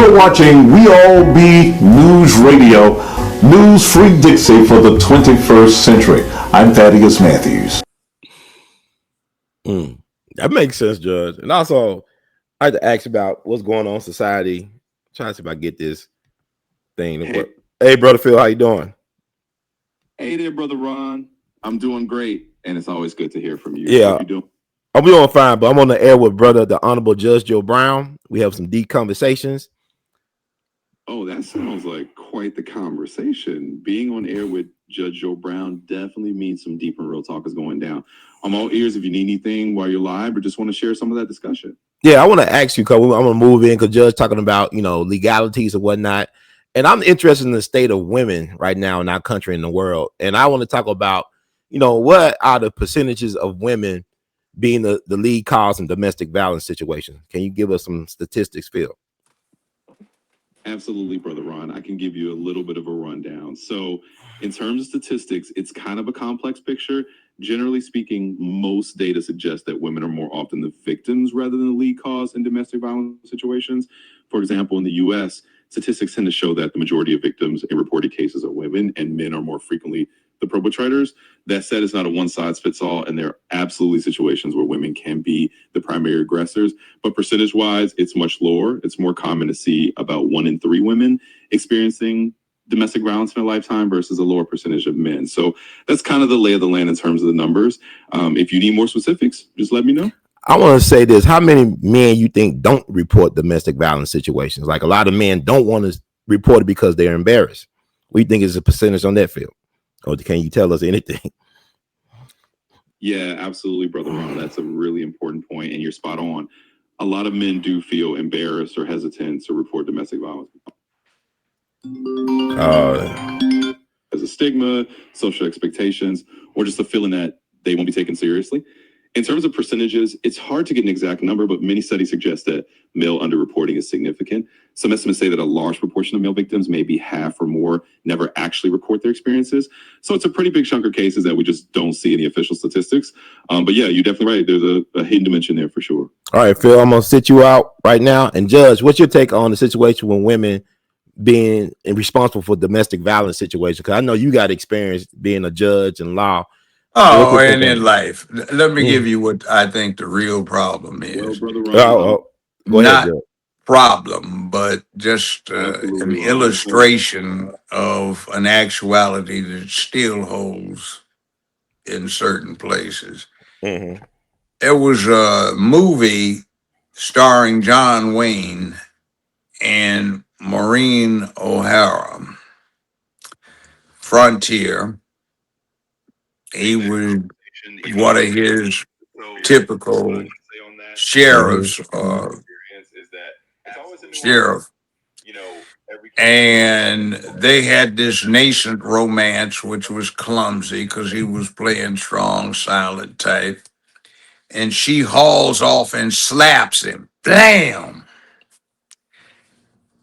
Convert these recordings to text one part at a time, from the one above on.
You're watching We All Be News Radio, News Free Dixie for the 21st century. I'm Thaddeus Matthews. That makes sense, Judge. And also, I had to ask about what's going on in society. I'm trying to see if I get this thing. Hey, brother Phil, how you doing? Hey there, brother Ron. I'm doing great, and it's always good to hear from you. Yeah, how you doing? I'm doing fine, but I'm on the air with brother, the Honorable Judge Joe Brown. We have some deep conversations. Oh, that sounds like quite the conversation. Being on air with Judge Joe Brown definitely means some deep and real talk is going down. I'm all ears if you need anything while you're live or just want to share some of that discussion. Yeah, I want to ask you, because I'm going to move in, because Judge talking about, legalities and whatnot. And I'm interested in the state of women right now in our country and the world. And I want to talk about, what are the percentages of women being the lead cause in domestic violence situations? Can you give us some statistics, Phil? Absolutely, brother Ron. I can give you a little bit of a rundown. So in terms of statistics, it's kind of a complex picture. Generally speaking, most data suggests that women are more often the victims rather than the lead cause in domestic violence situations. For example, in the US, statistics tend to show that the majority of victims in reported cases are women, and men are more frequently the perpetrators. That said, it's not a one size fits all, and there are absolutely situations where women can be the primary aggressors. But percentage wise, it's much lower. It's more common to see about 1 in 3 women experiencing domestic violence in a lifetime versus a lower percentage of men. So that's kind of the lay of the land in terms of the numbers. If you need more specifics, just let me know. I want to say this. How many men you think don't report domestic violence situations? Like, a lot of men don't want to report it because they're embarrassed. What do you think is the percentage on that field? Or can you tell us anything? Yeah, absolutely, brother Ron. That's a really important point, and you're spot on. A lot of men do feel embarrassed or hesitant to report domestic violence. As a stigma, social expectations, or just a feeling that they won't be taken seriously. In terms of percentages, it's hard to get an exact number, but many studies suggest that male underreporting is significant. Some estimates say that a large proportion of male victims, maybe half or more, never actually report their experiences. So it's a pretty big chunk of cases that we just don't see in the official statistics. But yeah, you're definitely right. There's a hidden dimension there for sure. All right, Phil, I'm going to sit you out right now. And Judge, what's your take on the situation when women being responsible for domestic violence situations? Because I know you got experience being a judge in law. Oh, and in life, let me give you what I think the real problem is. Well, brother Ron, not problem, but just an illustration of an actuality that still holds in certain places. Mm-hmm. There was a movie starring John Wayne and Maureen O'Hara, Frontier. He was one of his typical sheriffs, sheriff. And they had this nascent romance, which was clumsy because he was playing strong, silent type. And she hauls off and slaps him. Blam!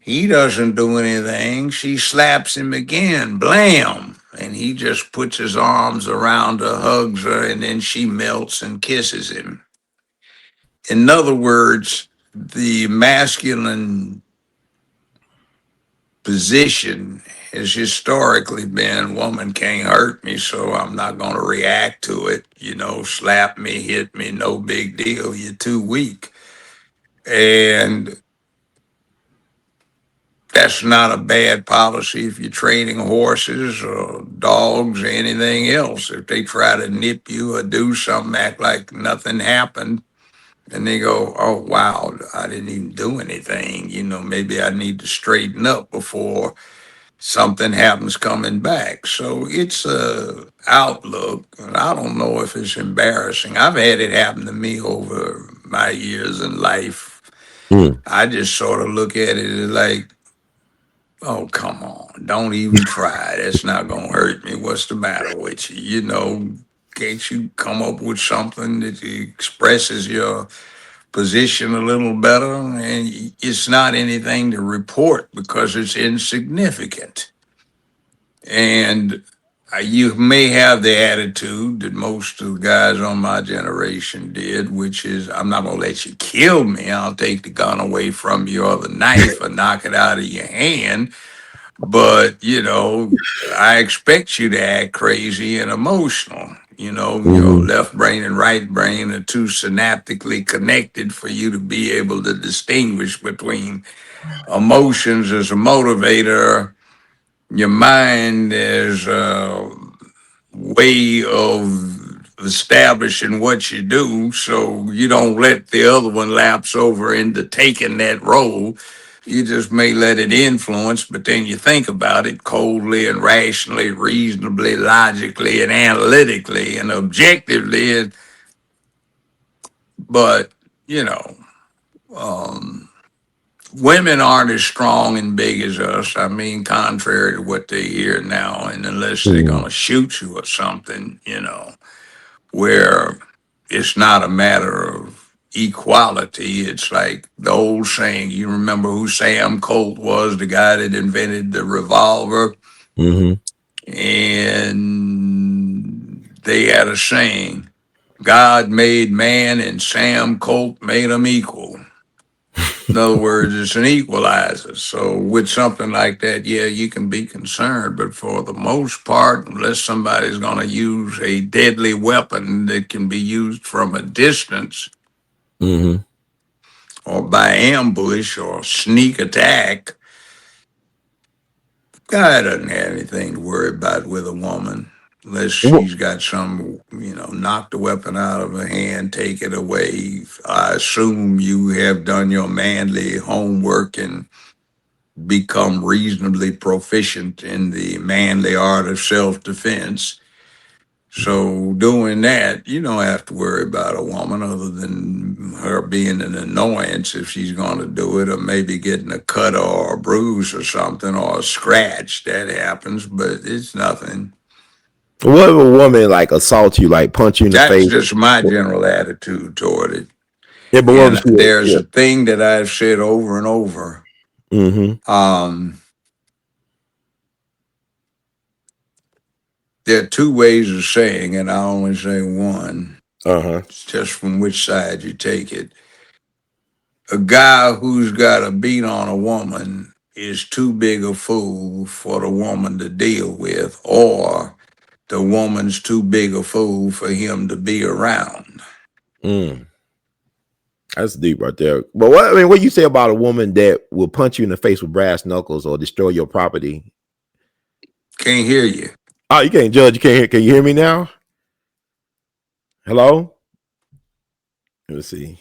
He doesn't do anything. She slaps him again. Blam! And he just puts his arms around her, hugs her, and then she melts and kisses him. In other words, the masculine position has historically been, woman can't hurt me, so I'm not going to react to it. Slap me, hit me, no big deal. You're too weak. And that's not a bad policy if you're training horses or dogs or anything else. If they try to nip you or do something, act like nothing happened, and they go, oh, wow, I didn't even do anything. Maybe I need to straighten up before something happens coming back. So it's a outlook, and I don't know if it's embarrassing. I've had it happen to me over my years in life. I just sort of look at it as like, oh, come on, don't even try. That's not going to hurt me. What's the matter with you? Can't you come up with something that expresses your position a little better? And it's not anything to report because it's insignificant. And You may have the attitude that most of the guys on my generation did, which is, I'm not going to let you kill me. I'll take the gun away from you or the knife or knock it out of your hand. But, I expect you to act crazy and emotional. Your left brain and right brain are too synaptically connected for you to be able to distinguish between emotions as a motivator, your mind as a way of establishing what you do, so you don't let the other one lapse over into taking that role. You just may let it influence, but then you think about it coldly and rationally, reasonably, logically, and analytically and objectively. But, you know, um, women aren't as strong and big as us. I mean, contrary to what they hear now, and unless they're going to shoot you or something, where it's not a matter of equality. It's like the old saying. You remember who Sam Colt was, the guy that invented the revolver? And they had a saying, God made man and Sam Colt made them equal. In other words, it's an equalizer. So with something like that, yeah, you can be concerned, but for the most part, unless somebody's going to use a deadly weapon that can be used from a distance or by ambush or sneak attack, guy doesn't have anything to worry about with a woman. Unless she's got some, knock the weapon out of her hand, take it away. I assume you have done your manly homework and become reasonably proficient in the manly art of self-defense. So doing that, you don't have to worry about a woman other than her being an annoyance if she's going to do it, or maybe getting a cut or a bruise or something or a scratch. That happens, but it's nothing. What if a woman like assault you, like punch you in the That's face? just my general attitude toward it. Yeah, but And there's a thing that I've said over and over. There are two ways of saying, and I only say one. It's just from which side you take it. A guy who's got a beat on a woman is too big a fool for the woman to deal with, or the woman's too big a fool for him to be around. That's deep right there. But what you say about a woman that will punch you in the face with brass knuckles or destroy your property? Can't hear you. Oh, you can't judge. You can't hear. Can you hear me now? Hello? Let's see.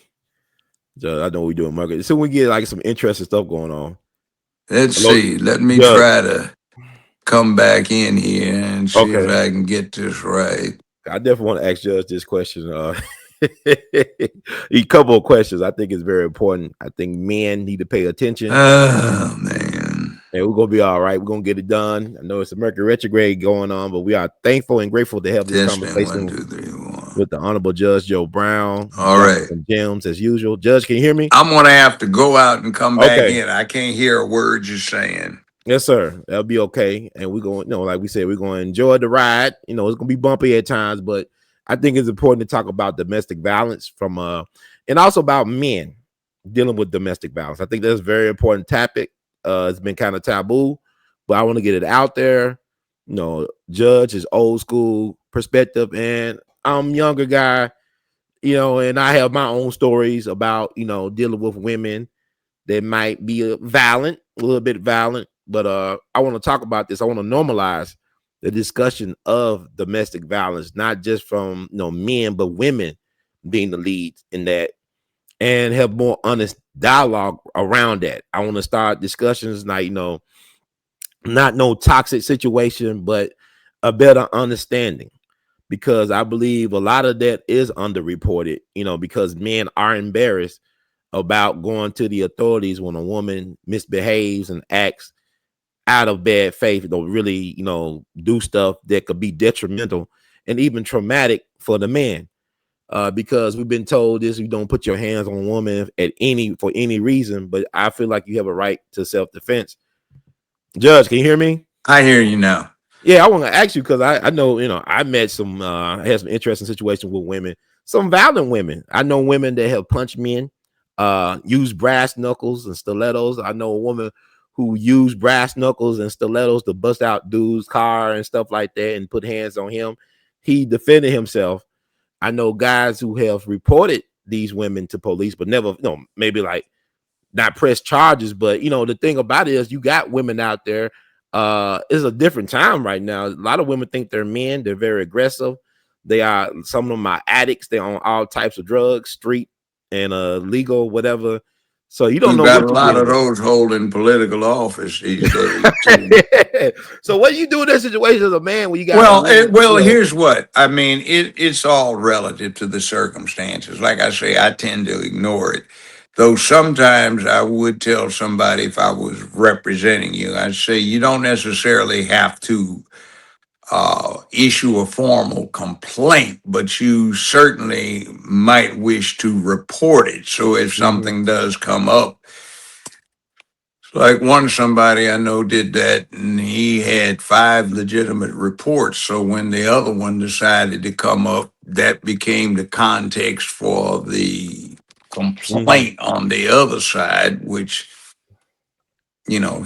Judge, I know we're doing market. So we get like some interesting stuff going on. Let's see. Let me try to come back in here and see if I can get this right. I definitely want to ask Judge this question. A couple of questions. I think it's very important. I think men need to pay attention. Oh, man. And we're gonna be all right. We're gonna get it done. I know it's a Mercury retrograde going on, but we are thankful and grateful to have this conversation with the Honorable Judge Joe Brown. All right. Some gems as usual. Judge, can you hear me? I'm gonna have to go out and come back in. I can't hear a word you're saying. Yes, sir. That'll be okay. And we're going, like we said, we're going to enjoy the ride. It's going to be bumpy at times, but I think it's important to talk about domestic violence and also about men dealing with domestic violence. I think that's a very important topic. It's been kind of taboo, but I want to get it out there. Judge is old school perspective, and I'm a younger guy, and I have my own stories about, dealing with women that might be a little bit violent. But I want to talk about this. I want to normalize the discussion of domestic violence, not just from men, but women being the leads in that, and have more honest dialogue around that. I want to start discussions like not no toxic situation, but a better understanding, because I believe a lot of that is underreported. Because men are embarrassed about going to the authorities when a woman misbehaves and acts out of bad faith, don't really, do stuff that could be detrimental and even traumatic for the man. Because we've been told this, you don't put your hands on a woman for any reason, but I feel like you have a right to self-defense. Judge, can you hear me? I hear you now. Yeah, I want to ask you because I know, I met some, I had some interesting situations with women, some violent women. I know women that have punched men, use brass knuckles and stilettos. I know a woman who used brass knuckles and stilettos to bust out dude's car and stuff like that and put hands on him. He defended himself. I know guys who have reported these women to police, but never, maybe like not press charges. But the thing about it is you got women out there. It's a different time right now. A lot of women think they're men. They're very aggressive. They are, some of them are addicts. They're on all types of drugs, street and legal, whatever. So you don't You know got a what you're lot dealing of with. those holding political office these days too. So what do you do in that situation as a man when you got a Well, woman? here's what I mean. It's all relative to the circumstances. Like I say, I tend to ignore it. Though sometimes I would tell somebody if I was representing you, I'd say you don't necessarily have to issue a formal complaint, but you certainly might wish to report it. So if Mhm, something does come up, like one somebody I know did that, and he had 5 legitimate reports. So when the other one decided to come up, that became the context for the mhm, complaint on the other side, which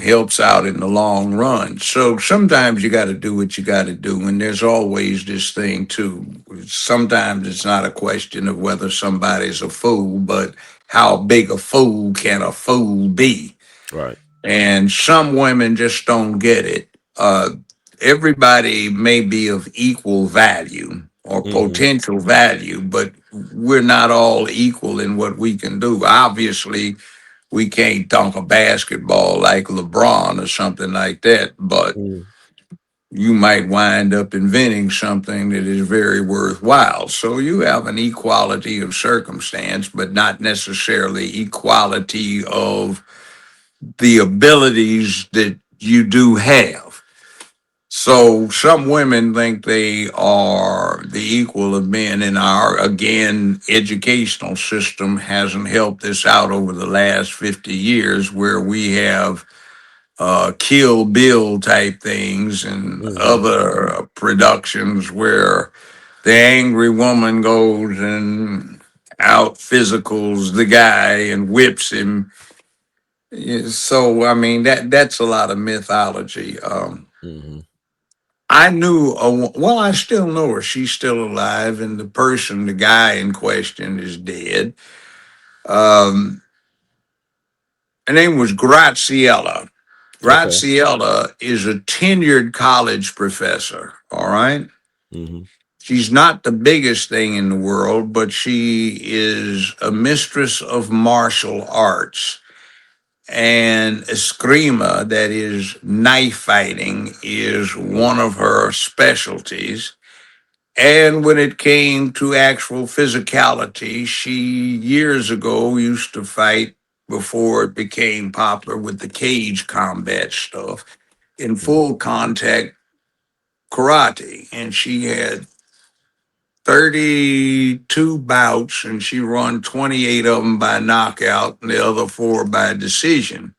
helps out in the long run. So sometimes you got to do what you got to do. And there's always this thing, too. Sometimes it's not a question of whether somebody's a fool, but how big a fool can a fool be? right. And some women just don't get it. Everybody may be of equal value or Mhm, potential value, but we're not all equal in what we can do. Obviously, we can't dunk a basketball like LeBron or something like that, but mhm, you might wind up inventing something that is very worthwhile. So you have an equality of circumstance, but not necessarily equality of the abilities that you do have. So some women think they are the equal of men, and our, again, educational system hasn't helped us out over the last 50 years, where we have Kill Bill type things and mhm, other productions where the angry woman goes and out physicals the guy and whips him. Yeah, so I mean that's a lot of mythology. mhm, I knew well, I still know her. She's still alive, and the person, the guy in question, is dead. Um, Her name was Graziella. okay. Graziella is a tenured college professor. All right. Mhm, She's not the biggest thing in the world, but she is a mistress of martial arts. And eskrima, that is knife fighting, is one of her specialties. And when it came to actual physicality, she years ago used to fight before it became popular with the cage combat stuff in mhm, full contact karate. And she had 32 bouts, and she won 28 of them by knockout and the other 4 by decision.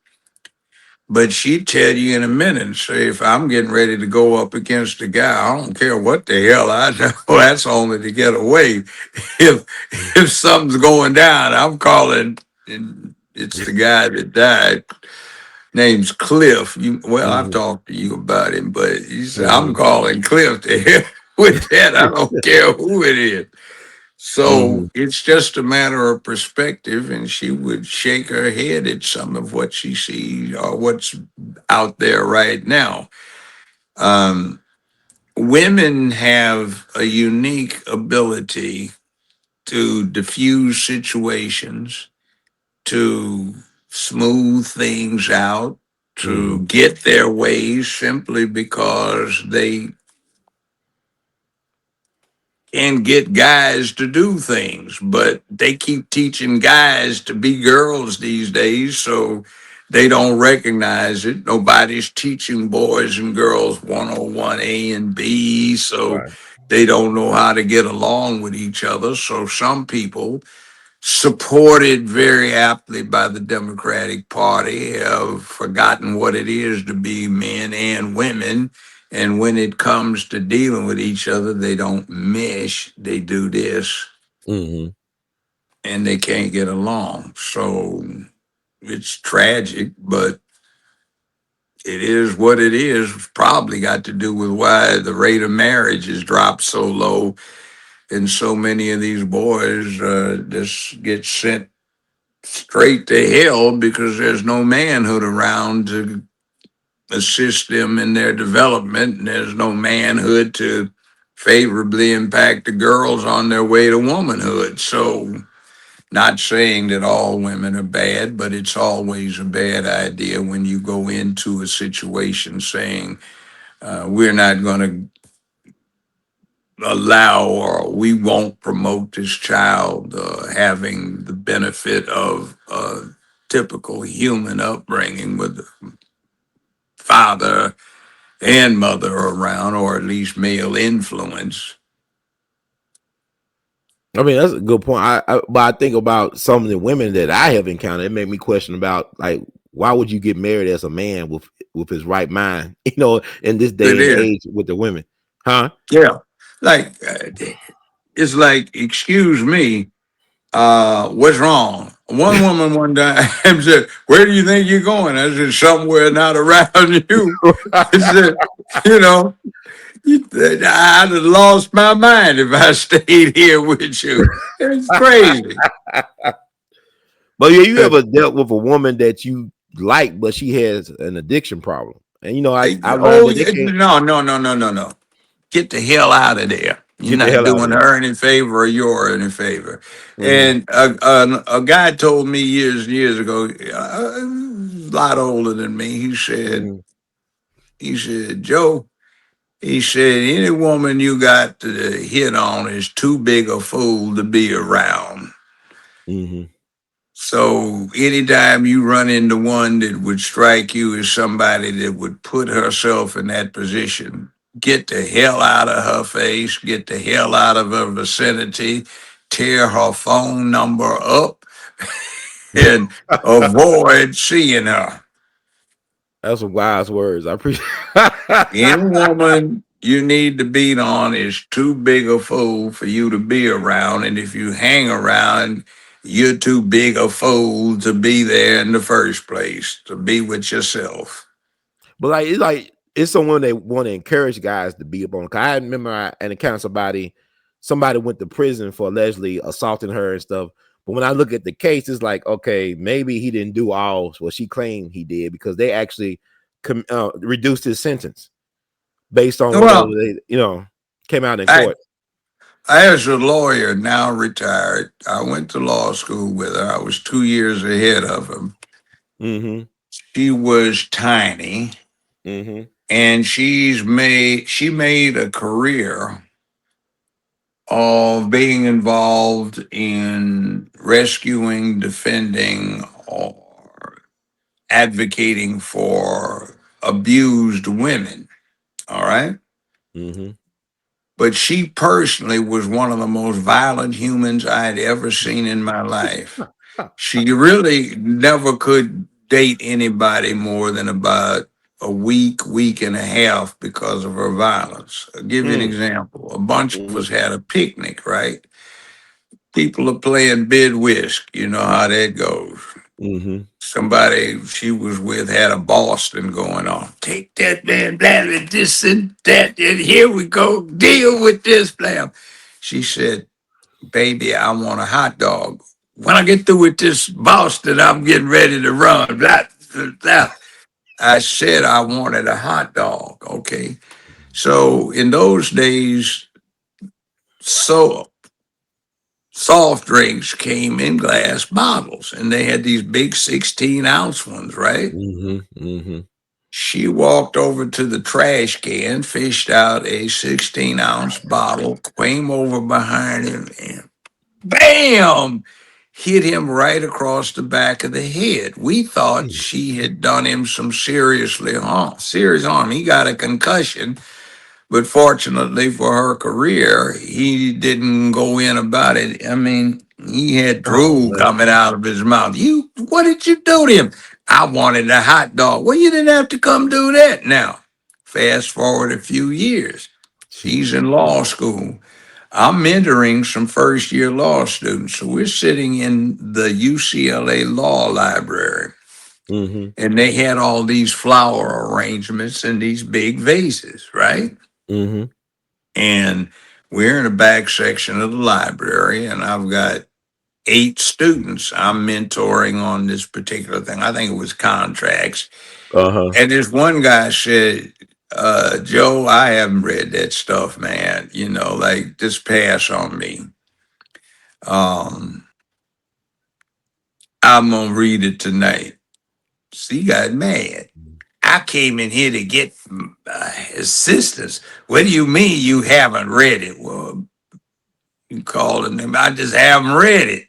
But she'd tell you in a minute and say, if I'm getting ready to go up against a guy, I don't care what the hell I know. That's only to get away. If mhm, if something's going down, I'm calling, and it's the guy that died. Name's Cliff. I've mhm, talked to you about him, but he said, I'm mhm, calling Cliff to hell with that. I don't care who it is. So mhm, it's just a matter of perspective, and she would shake her head at some of what she sees or what's out there right now. Um, Women have a unique ability to diffuse situations, to smooth things out, to mhm, get their ways simply because they can get guys to do things, but they keep teaching guys to be girls these days, so they don't recognize it. Nobody's teaching boys and girls 101 A and B, so right. they don't know how to get along with each other. So some people, supported very aptly by the Democratic Party, have forgotten what it is to be men and women, And when it comes to dealing with each other, they don't mesh. They do this, Mm-hmm. and they can't get along. So it's tragic, but it is what it is. Probably got to do with why the rate of marriage has dropped so low, and so many of these boys just get sent straight to hell because there's no manhood around to assist them in their development, and there's no manhood to favorably impact the girls on their way to womanhood. So, not saying that all women are bad, but it's always a bad idea when you go into a situation saying, we're not going to allow or we won't promote this child having the benefit of a typical human upbringing with father and mother around, or at least male influence. I mean, that's a good point. But I think about some of the women that I have encountered. It made me question about, like, why would you get married as a man with his right mind? You know, in this It day and is, age with the women, huh? yeah. Like it's like, excuse me, what's wrong? One woman one time said, "Where do you think you're going?" I said, "Somewhere not around you." I said, "You know, I'd have lost my mind if I stayed here with you." It's crazy. But yeah, you ever dealt with a woman that you like, but she has an addiction problem? And you know, I learned Oh, that they can't no, no, no, no, no, no. Get the hell out of there. You're get the not hell out of doing there. her any favor or you're any favor. Mm-hmm. And a guy told me years and years ago, a lot older than me, Mm-hmm. he said, Joe, he said, any woman you got to hit on is too big a fool to be around. Mm-hmm. So anytime you run into one that would strike you as somebody that would put herself in that position, get the hell out of her face, get the hell out of her vicinity, tear her phone number up, and avoid seeing her. That's some wise words. I appreciate. Any woman you need to beat on is too big a fool for you to be around. And if you hang around, you're too big a fool to be there in the first place, to be with yourself. But it's someone they want to encourage guys to be up on. 'Cause I remember I encountered somebody went to prison for allegedly assaulting her and stuff. But when I look at the case, it's like, okay, maybe he didn't do all what she claimed he did, because they actually reduced his sentence based on whatever Well, they, came out in I, court. as a lawyer, now retired, I went to law school with her. I was 2 years ahead of him. Mm-hmm. She was tiny, Mm-hmm. and she made a career of being involved in rescuing, defending, or advocating for abused women. All right. Mm-hmm. But she personally was one of the most violent humans I had ever seen in my life. She really never could date anybody more than about a week and a half because of her violence. I'll give you an example. A bunch of us had a picnic, right? People are playing bid whisk. You know how that goes. Mm-hmm. Somebody she was with had a Boston going on. Take that man, blah, blah, this and that, and here we go. Deal with this, blah. She said, baby, I want a hot dog. When I get through with this Boston, I'm getting ready to run. Blah, blah, blah. I said I wanted a hot dog. Okay. So in those days, so soft drinks came in glass bottles, and they had these big 16-ounce ones, right? Mm-hmm. Mm-hmm. She walked over to the trash can, fished out a 16-ounce bottle, came over behind him, and bam! Hit him right across the back of the head. We thought she had done him some serious harm. He got a concussion, but fortunately for her career, he didn't go in about it. I mean, he had Oh drool man. coming out of his mouth. What did you do to him? I wanted a hot dog. Well, you didn't have to come do that now. Fast forward a few years, she's in law school. I'm mentoring some first year law students. So we're sitting in the UCLA Law Library, Mm-hmm. and they had all these flower arrangements in these big vases, right? Mm-hmm. And we're in the back section of the library, and I've got 8 students I'm mentoring on this particular thing. I think it was contracts. Uh-huh. And this one guy said, Joe, I haven't read that stuff, man. You know, like just pass on me. Um, I'm gonna read it tonight. So he got mad. I came in here to get assistance. What do you mean you haven't read it? Well, you calling them. I just haven't read it.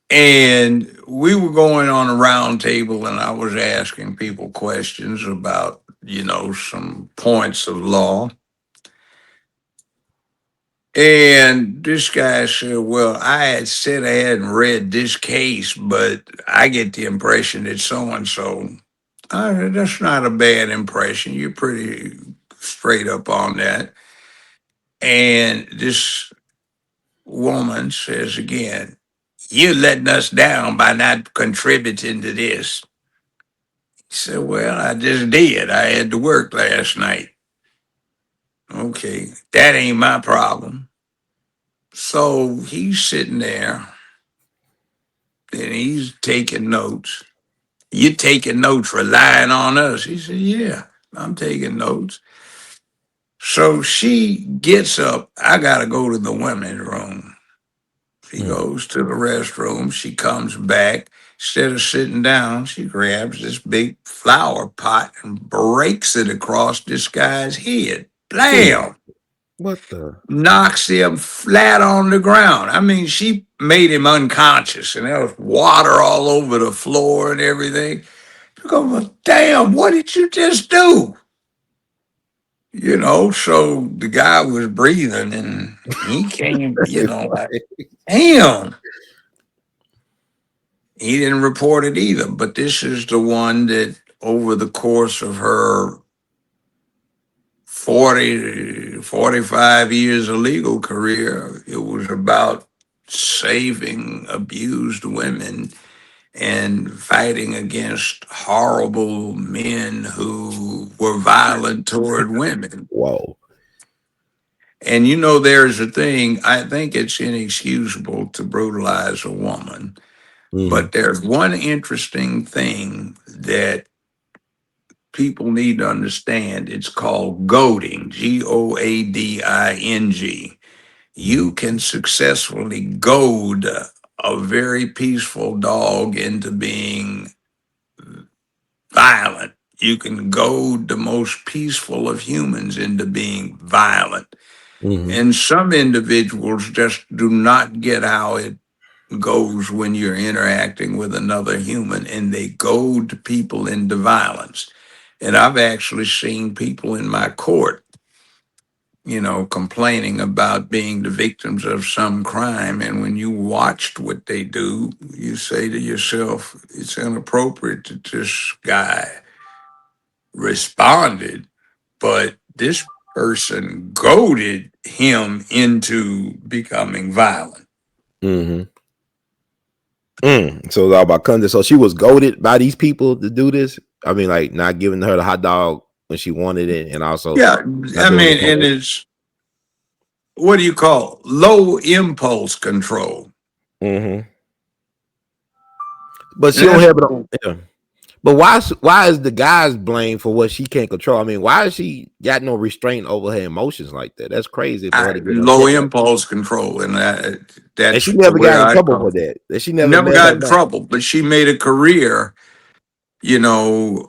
And we were going on a round table, and I was asking people questions about, you know, some points of law. And this guy said, well, I had said I hadn't read this case, but I get the impression that so and so. That's not a bad impression. You're pretty straight up on that. And this woman says again, you're letting us down by not contributing to this. He said, well, I just did. I had to work last night. Okay, that ain't my problem. So he's sitting there and he's taking notes. You taking notes, relying on us? He said, yeah, I'm taking notes. So she gets up. I got to go to the women's room. She goes to the restroom. She comes back. Instead of sitting down, she grabs this big flower pot and breaks it across this guy's head. Blam! What the? Knocks him flat on the ground. I mean, she made him unconscious, and there was water all over the floor and everything. You go, well, damn, what did you just do? You know, so the guy was breathing, and he came, you know, like, damn. He didn't report it either, but this is the one that over the course of her 45 years of legal career, it was about saving abused women and fighting against horrible men who were violent toward women. Whoa. And you know, there's a thing, I think it's inexcusable to brutalize a woman. But there's one interesting thing that people need to understand. It's called goading, Goading. You can successfully goad a very peaceful dog into being violent. You can goad the most peaceful of humans into being violent. And some individuals just do not get how it goes when you're interacting with another human, and they goad people into violence. And I've actually seen people in my court, you know, complaining about being the victims of some crime. And when you watched what they do, you say to yourself, it's inappropriate that this guy responded, but this person goaded him into becoming violent. So it's all about content. So she was goaded by these people to do this. I mean, like not giving her the hot dog when she wanted it, and also Yeah, I mean, and it's what do you call low impulse control? but she And don't that's have it on. Yeah. But why is the guy's blamed for what she can't control? I mean, why has she got no restraint over her emotions like that? That's crazy for her to get low upset. impulse control, and And that's she never where got in I trouble come for from. that. That she never Never met got her in back. trouble, but she made a career, you know,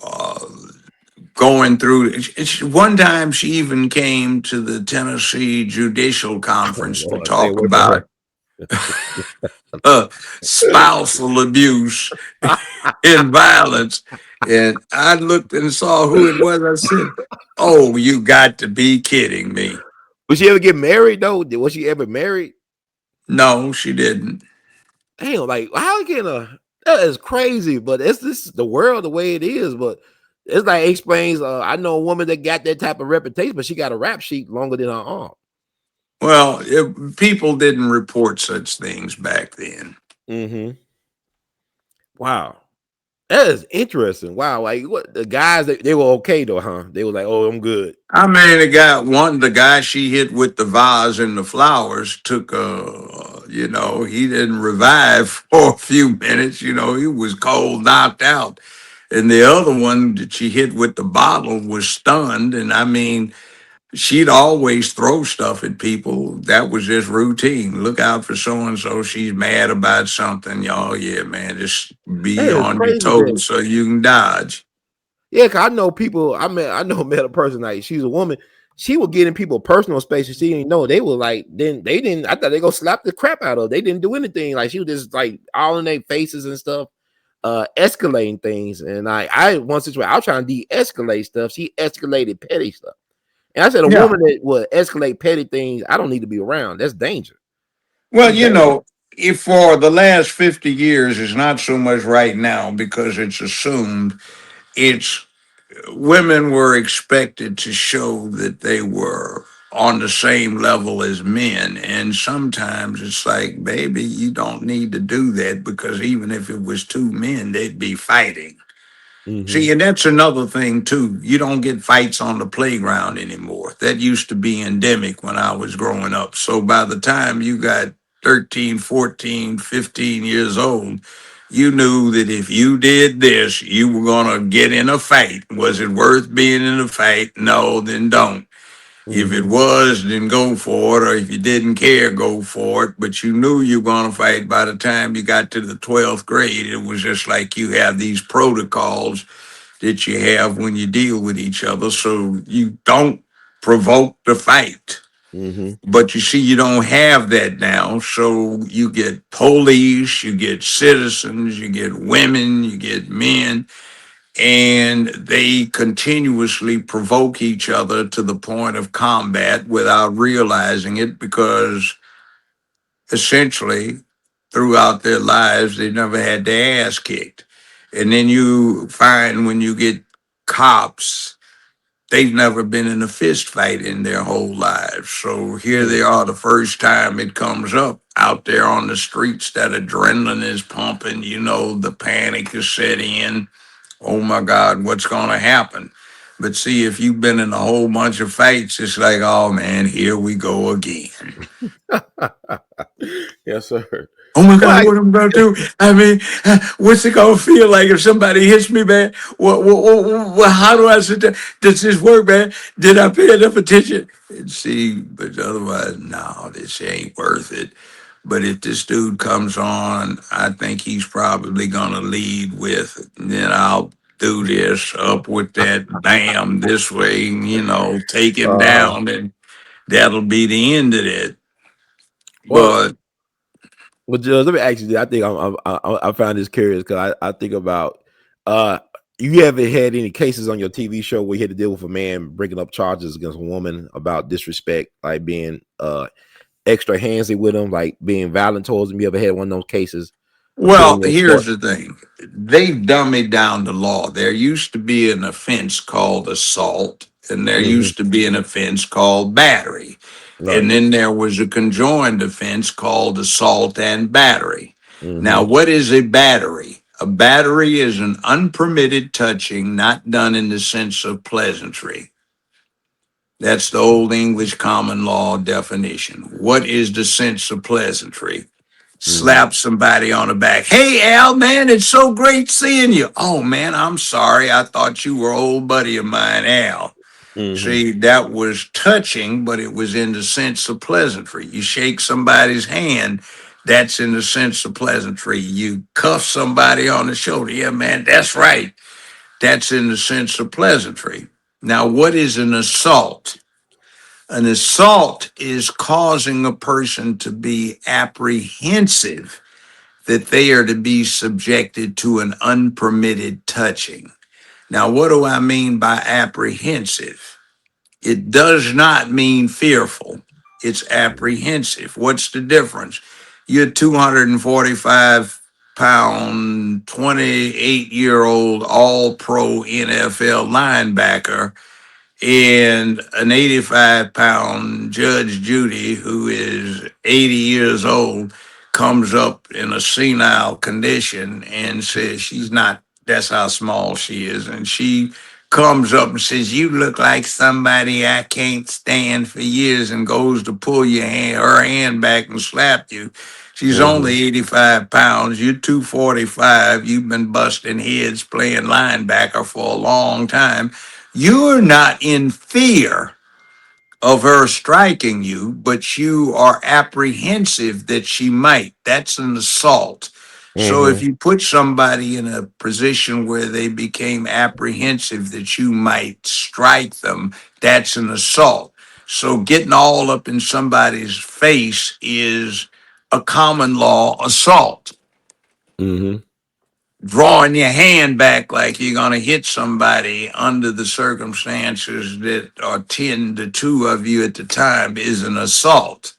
going through. One time, she even came to the Tennessee Judicial Conference to Lord, stay talk away from her. about spousal abuse and violence. And I looked and saw who it was. I said, oh, you got to be kidding me. Was she ever get married though? Was she ever married? No, she didn't. Damn, like how can that is crazy, but it's this is the world the way it is. But It's like it explains. I know a woman that got that type of reputation, but she got a rap sheet longer than her arm. Well, people didn't report such things back then. Mm-hmm. Wow. That is interesting. Wow, like what the guys they were okay though, huh? They were like, "Oh, I'm good." I mean, the guy she hit with the vase and the flowers took he didn't revive for a few minutes. He was cold, knocked out. And the other one that she hit with the bottle was stunned. And I mean, she'd always throw stuff at people. That was just routine. Look out for so and so. She's mad about something. Oh, yeah, man, just be That is on your crazy. That toes so you can dodge. yeah, cause I know people. I met a person like she's a woman. She was getting people personal space. She didn't know they were like. Then they didn't. I thought they go slap the crap out of her. They didn't do anything. Like she was just like all in their faces and stuff, escalating things. And I one situation I was trying to de-escalate stuff. She escalated petty stuff. And I said a Yeah. woman that would escalate petty things, I don't need to be around. That's danger. Well, She's dangerous. if for the last 50 years, it's not so much right now because it's assumed it's women were expected to show that they were on the same level as men. And sometimes it's like, baby, you don't need to do that because even if it was two men, they'd be fighting. Mm-hmm. See, and that's another thing too. You don't get fights on the playground anymore. That used to be endemic when I was growing up. So by the time you got 13, 14, 15 years old, you knew that if you did this, you were going to get in a fight. Was it worth being in a fight? No, then don't. If it Mm-hmm. was, then go for it, or if you didn't care, go for it. But you knew you were going to fight by the time you got to the 12th grade. It was just like you have these protocols that you have when you deal with each other. So you don't provoke the fight. Mm-hmm. But you see, you don't have that now. So you get police, you get citizens, you get women, you get men, and they continuously provoke each other to the point of combat without realizing it because essentially throughout their lives they never had their ass kicked. And then you find when you get cops, they've never been in a fist fight in their whole lives. So here they are the first time it comes up out there on the streets. That adrenaline is pumping, the panic is set in. Oh my God, what's going to happen? But see, if you've been in a whole bunch of fights, it's like, oh man, here we go again. Yes, sir. Oh my Well, God, what am I going to do? I mean, what's it going to feel like if somebody hits me, man? How do I sit there? Does this work, man? Did I pay enough attention? And see, but otherwise, no, this ain't worth it. But if this dude comes on, I think he's probably going to lead with, then I'll do this up with that, bam, this way, take him uh, down, and that'll be the end of it. well, But Judge, let me ask you this. I think I found this curious because I think about uh, you ever had any cases on your TV show where you had to deal with a man bringing up charges against a woman about disrespect, like being extra handsy with him, like being violent towards him? You ever had one of those cases appear in Well, your here's court? the thing. They've dummied down the law. There used to be an offense called assault, and there Mm-hmm. used to be an offense called battery. And Right. then there was a conjoined offense called assault and battery. Now, Mm-hmm. what is a battery? A battery is an unpermitted touching not done in the sense of pleasantry. That's the old English common law definition. What is the sense of pleasantry? Mm-hmm. Slap somebody on the back. Hey, Al, man, it's so great seeing you. Oh, man, I'm sorry. I thought you were an old buddy of mine, Al. Mm-hmm. See, that was touching, but it was in the sense of pleasantry. You shake somebody's hand, that's in the sense of pleasantry. You cuff somebody on the shoulder. Yeah, man, that's right. That's in the sense of pleasantry. Now, what is an assault? An assault is causing a person to be apprehensive that they are to be subjected to an unpermitted touching. Now, what do I mean by apprehensive? It does not mean fearful. It's apprehensive. What's the difference? You're 245 pound, 28-year-old all pro NFL linebacker, and an 85-pound Judge Judy, who is 80 years old, comes up in a senile condition and says she's not, that's how small she is. And she comes up and says, "You look like somebody I can't stand for years," and goes to pull her hand back and slap you. She's only 85 pounds. You're 245. You've been busting heads playing linebacker for a long time. You're not in fear of her striking you, but you are apprehensive that she might. That's an assault. So if you put somebody in a position where they became apprehensive that you might strike them, that's an assault. So getting all up in somebody's face is a common law assault. Drawing your hand back like you're going to hit somebody under the circumstances that are 10 to 2 of you at the time is an assault.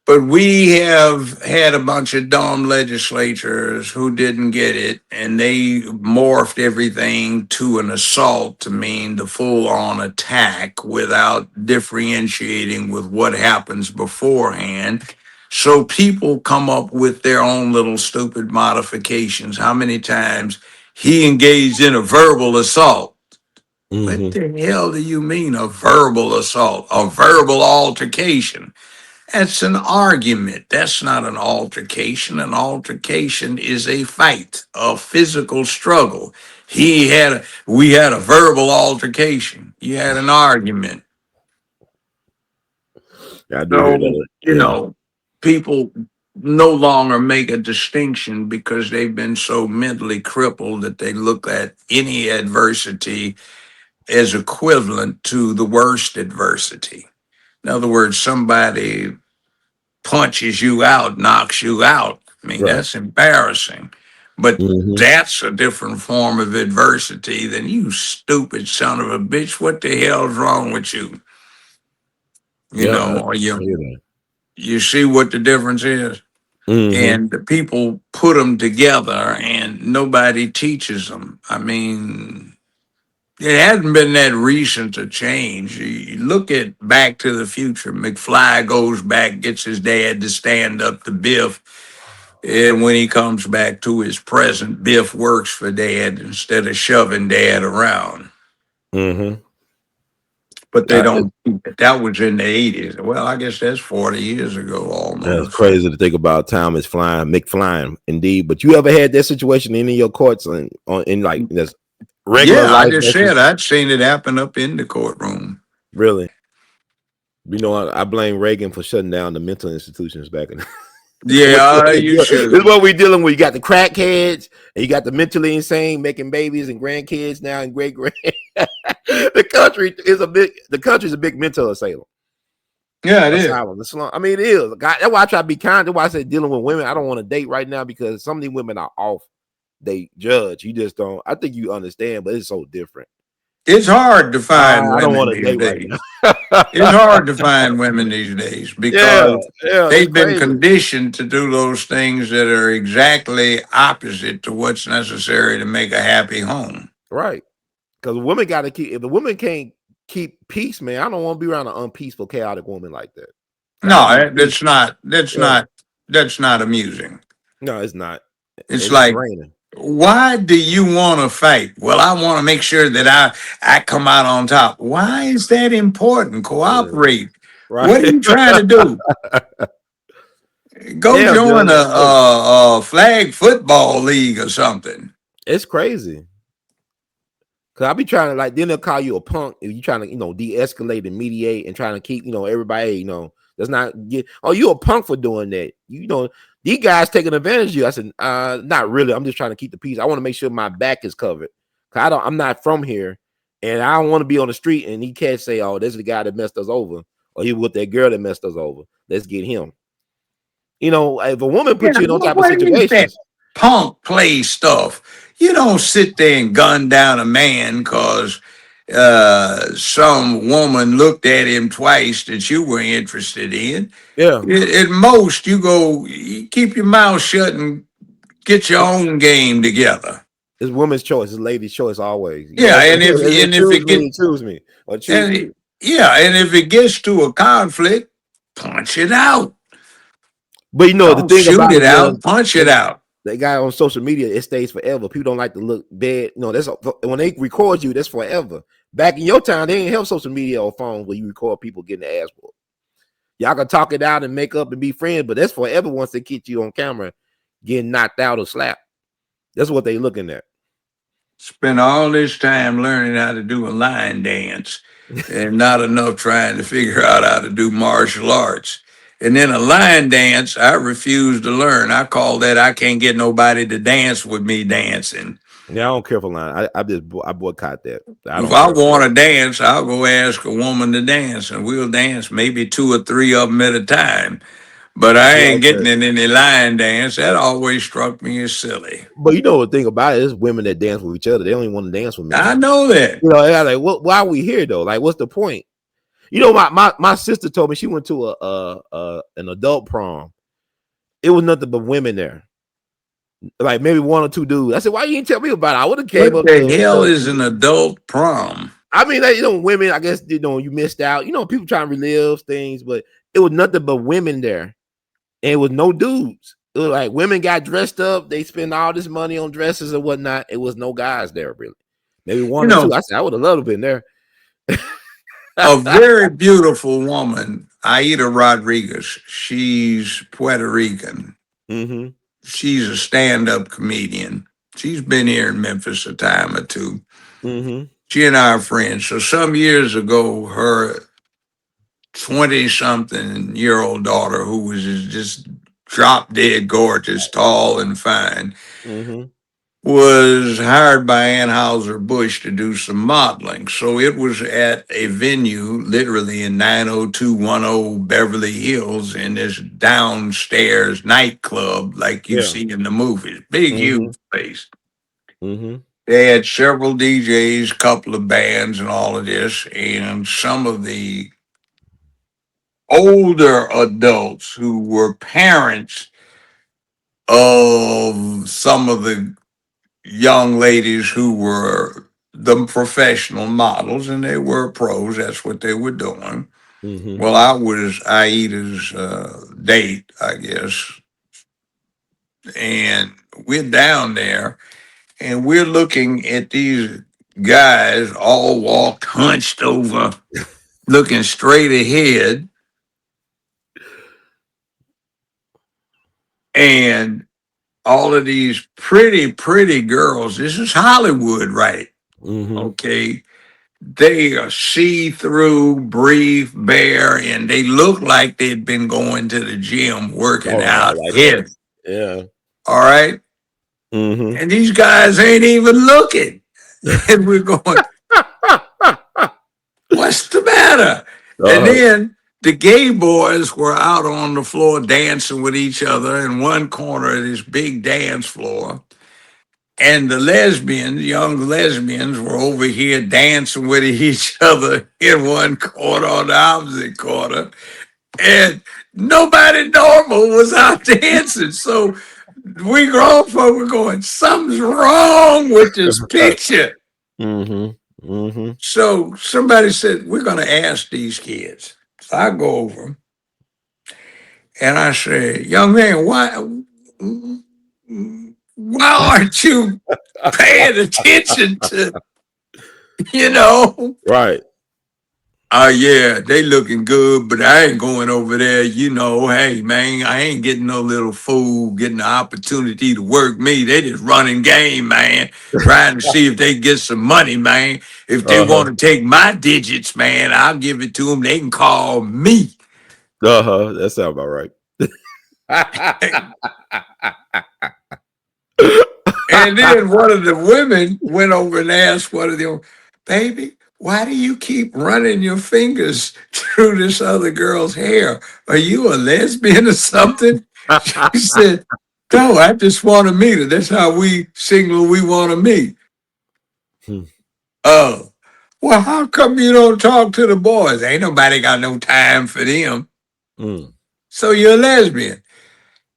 But we have had a bunch of dumb legislators who didn't get it, and they morphed everything to an assault to mean the full-on attack without differentiating with what happens beforehand. So people come up with their own little stupid modifications. How many times he engaged in a verbal assault? What the hell do you mean a verbal assault? A verbal altercation? That's an argument. That's not an altercation. An altercation is a fight, a physical struggle. We had a verbal altercation. You had an argument. I do hear So, that. you know, people no longer make a distinction because they've been so mentally crippled that they look at any adversity as equivalent to the worst adversity. In other words, somebody punches you out, knocks you out. I mean, Right. that's embarrassing. But that's a different form of adversity than "you stupid son of a bitch. What the hell's wrong with you?" You Yeah, know, or I hear that. you see what the difference is? And the people put them together and nobody teaches them. I mean, it hasn't been that recent a change. You look at Back to the Future. McFly goes back, gets his dad to stand up to Biff. And when he comes back to his present, Biff works for Dad instead of shoving Dad around. But they don't. That was in the 80s. Well, I guess that's 40 years ago That's almost. crazy to think about. Time is flying, McFlying, indeed. But you ever had that situation in any of your courts in like this regular Yeah, I life? just said I'd seen it happen up in the courtroom. Really? You know, I blame Reagan for shutting down the mental institutions back in. Yeah, you should. This is what we're dealing with. You got the crackheads, and you got the mentally insane making babies and grandkids now and great grand. The country's a big mental asylum. Yeah, it is. Asylum. I mean, it is. That's why I try to be kind. That's why I say dealing with women. I don't want to date right now because some of these women are off. They judge. You just don't. I think you understand, but it's so different. It's hard to find women. I don't want to these date days. right now. It's hard to find women these days because they've been crazy. conditioned to do those things that are exactly opposite to what's necessary to make a happy home. Right. Because women got to keep, if the woman can't keep peace, man, I don't want to be around an unpeaceful, chaotic woman like that. No, that's not amusing. No, it's not. It's like, draining. Why do you want to fight? Well, I want to make sure that I come out on top. Why is that important? Cooperate. Right. What are you trying to do? Go join a flag football league or something. It's crazy. Cause I'll be trying to like, then they'll call you a punk if you trying to, de-escalate and mediate and trying to keep, everybody, that's not get. Oh, you a punk for doing that. These guys taking advantage of you. I said, not really. I'm just trying to keep the peace. I want to make sure my back is covered. Cause I'm not from here, and I don't want to be on the street and he can't say, "Oh, this is the guy that messed us over," or he was with that girl that messed us over. Let's get him. If a woman puts you in those type of situations, punk play stuff. You don't sit there and gun down a man because some woman looked at him twice that you were interested in. Yeah, At most, you keep your mouth shut and get your own game together. it's woman's choice, it's ladies' choice always. You Yeah, know, and if if choose it get me, choose me, or choose me. and yeah, and if it gets to a conflict, punch it out. But you know, the Don't thing shoot about it it out, is, punch it out. they got on social media, it stays forever. People don't like to look bad. No, that's when they record you, that's forever. Back in your time, they didn't have social media or phones where you record people getting the ass whooped. Y'all can talk it out and make up and be friends, but that's forever once they get you on camera getting knocked out or slapped. That's what they looking at. Spent all this time learning how to do a line dance and not enough trying to figure out how to do martial arts. And then a line dance, I refuse to learn. I call that I can't get nobody to dance with me dancing. Yeah, I don't care for line. I boycott that. I If don't I care for want it. to dance, I'll go ask a woman to dance and we'll dance maybe 2 or 3 of them at a time. But I Yeah, ain't getting okay. in any line dance. That always struck me as silly. But you know the thing about it is women that dance with each other, they don't even want to dance with men. I know that. You know, they're like, why are we here though? Like, what's the point? You know, my sister told me she went to an adult prom. It was nothing but women there. Like maybe 1 or 2 dudes. I said, why you didn't tell me about it? I would have came What up the to hell is an adult prom? I mean, like, you know, women, I guess, you know, you missed out. You know, people trying to relive things, but it was nothing but women there. And it was no dudes. It was like women got dressed up. They spend all this money on dresses and whatnot. It was no guys there, really. Maybe You 1 or 2. know, I said, I would have loved to have been there. a very beautiful woman, Aida Rodriguez. She's Puerto Rican. Mm-hmm. She's a stand-up comedian. She's been here in Memphis a time or 2. Mm-hmm. She and I are friends. So some years ago, her 20-something-year-old daughter, who was just drop dead gorgeous, tall and fine, Mm-hmm. was hired by Anheuser-Busch to do some modeling. So it was at a venue, literally in 90210 Beverly Hills, in this downstairs nightclub like you Yeah. see in the movies. Big, Mm-hmm. huge place. Mm-hmm. They had several DJs, couple of bands, and all of this. And some of the older adults who were parents of some of the young ladies who were the professional models, and they were pros. That's what they were doing. Mm-hmm. Well, I was Aida's date, I guess. And we're down there and we're looking at these guys all walked hunched over, looking straight ahead. And all of these pretty, pretty girls. This is Hollywood, right? Mm-hmm. Okay. They are see-through, brief, bare, and they look like they'd been going to the gym working Oh, I out like that. heavy. Yeah. All right. Mm-hmm. And these guys ain't even looking. And we're going, what's the matter? And then the gay boys were out on the floor dancing with each other in one corner of this big dance floor. And the lesbians, young lesbians, were over here dancing with each other in one corner on the opposite corner. And nobody normal was out dancing. So we grown folk were going, something's wrong with this picture. Mm-hmm. Mm-hmm. So somebody said, we're going to ask these kids. So I go over and I say, young man, why aren't you paying attention to, you know? Right. Yeah, they looking good, but I ain't going over there, you know, hey, man, I ain't getting no little fool getting the opportunity to work me. They just running game, man, trying to see if they get some money, man. If they Uh-huh. want to take my digits, man, I'll give it to them. They can call me. Uh-huh. That sounds about right. And then one of the women went over and asked one of them, baby, why do you keep running your fingers through this other girl's hair? Are you a lesbian or something? She said, no, I just want to meet her. That's how we signal we want to meet. Hmm. Oh, Well, how come you don't talk to the boys? Ain't nobody got no time for them. Mm. So you're a lesbian.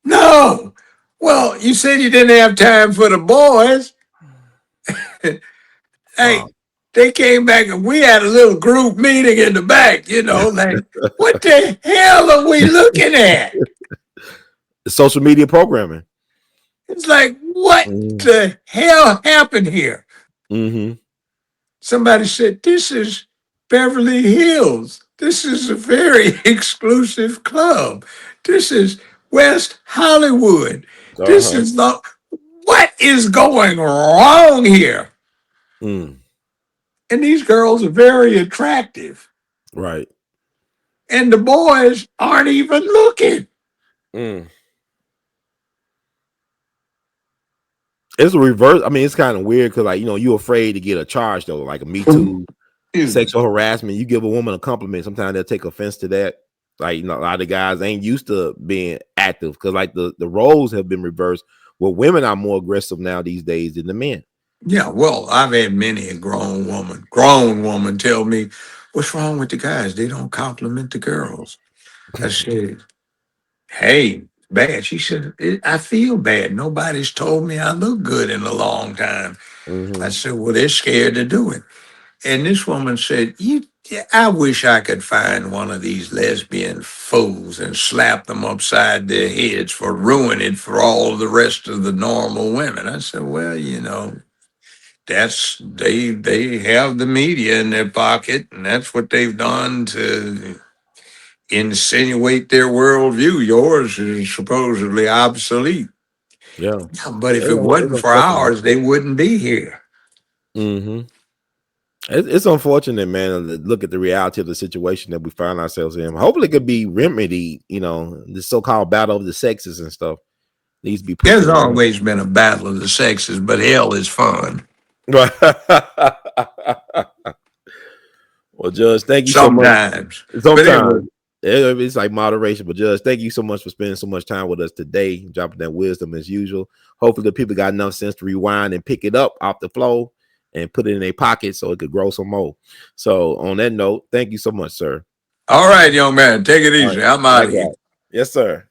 No. Well, you said you didn't have time for the boys. Hey, Wow. they came back and we had a little group meeting in the back, like, what the hell are we looking at? Social media programming. It's like, what the hell happened here? Mm-hmm. Somebody said, this is Beverly Hills. This is a very exclusive club. This is West Hollywood. This Uh-huh. is what is going wrong here? Mm. And these girls are very attractive. Right. And the boys aren't even looking. Mm. It's a reverse. I mean, it's kind of weird because, like, you're afraid to get a charge though, like a Me Too, sexual harassment. You give a woman a compliment, sometimes they'll take offense to that. Like, a lot of guys ain't used to being active because, like, the roles have been reversed. Where women are more aggressive now these days than the men. Yeah, well, I've had many a grown woman tell me, what's wrong with the guys? They don't compliment the girls. I said, hey, bad. She said, I feel bad. Nobody's told me I look good in a long time. I said, well, they're scared to do it. And this woman said, I wish I could find one of these lesbian fools and slap them upside their heads for ruining it for all the rest of the normal women. I said, well, that's they have the media in their pocket, and that's what they've done to insinuate their worldview. Yours is supposedly obsolete. Yeah. But if it It's wasn't for unfortunate. ours, they wouldn't be here. Mm-hmm. It's unfortunate, man, to look at the reality of the situation that we find ourselves in. Hopefully it could be remedied, the so-called battle of the sexes and stuff needs to be put There's to an always been a battle of the sexes, but hell is fun. end. Well, Judge, thank you so much. Sometimes. But anyway, Sometimes it's like moderation, but Judge, thank you so much for spending so much time with us today, dropping that wisdom as usual. Hopefully the people got enough sense to rewind and pick it up off the flow and put it in their pocket so it could grow some more. So on that note, thank you so much, sir. all right, young man, take it easy. Right. I'm out of here. Yes, sir.